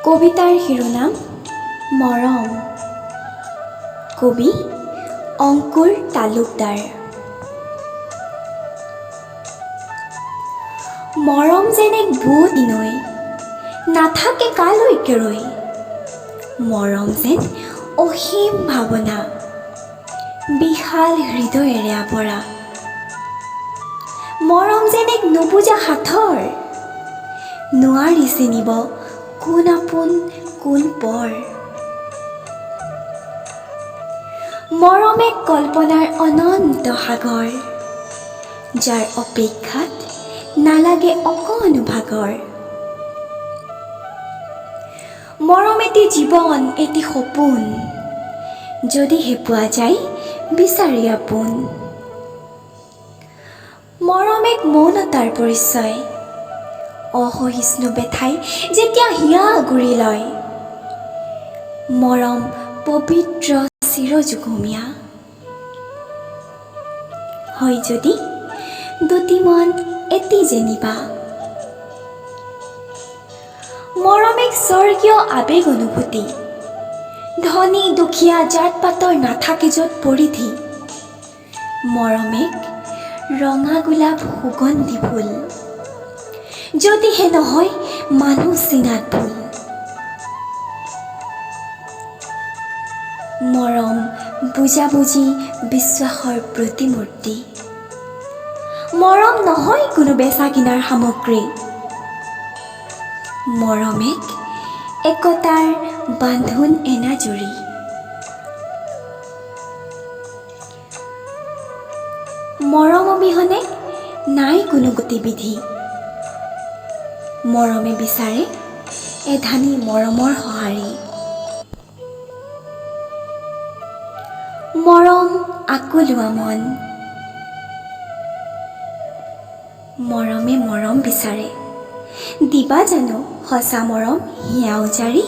কবিতাৰ শিৰোনাম মৰম। কবি অংকুৰ তালুকদাৰ। মৰম যেন এক বুৱতী নৈ, নাথাকে কালৈকে ৰৈ। মৰম যেন অসীম ভাৱনা, বিশাল হৃদয়েৰে আৱৰা। মৰম যেন এক নুবুজা সাথৰ, নোৱাৰি চিনিব কোন আপোন কোন পৰ। মৰম এক কল্পনাৰ অনন্ত সাগৰ, যাৰ অপেক্ষাত নালাগে অকণো ভাগৰ। মৰম এটি জীৱন, এটি সপোন, যদিহে পোৱা যায় বিচাৰি আপোন। মৰম এক মৌনতাৰ পৰিচয়, অসহিষ্ণু বেথাই যেতিয়া হিয়া গুৰি লয়। মৰম পবিত্ৰ চিৰযুগমীয়া, হয় যদি দুটি মন এটি যেনিবা। মৰম এক স্বৰ্গীয় আবেগ অনুভূতি, ধনী দুখীয়া জাত পাতৰ নাথাকে য'ত পৰিধি। মৰম এক ৰঙা গোলাপ সুগন্ধি ফুল, যদিহে নহয় মানুহ চিনাত ভুল। মৰম বুজাবুজি বিশ্বাসৰ প্ৰতিমূৰ্তি, মৰম নহয় কোনো বেচা কিনাৰ সামগ্ৰী। মৰম এক একতাৰ বান্ধোন এনাজৰী। মৰম অবিহনে নাই কোনো গতিবিধি, মৰমে বিচাৰে এধানি মৰমৰ সঁহাৰি। মৰম আকোলোৱা মন, মৰমে মৰম বিচাৰে। দিবা জানো সঁচা মৰম হিয়া উজাৰি।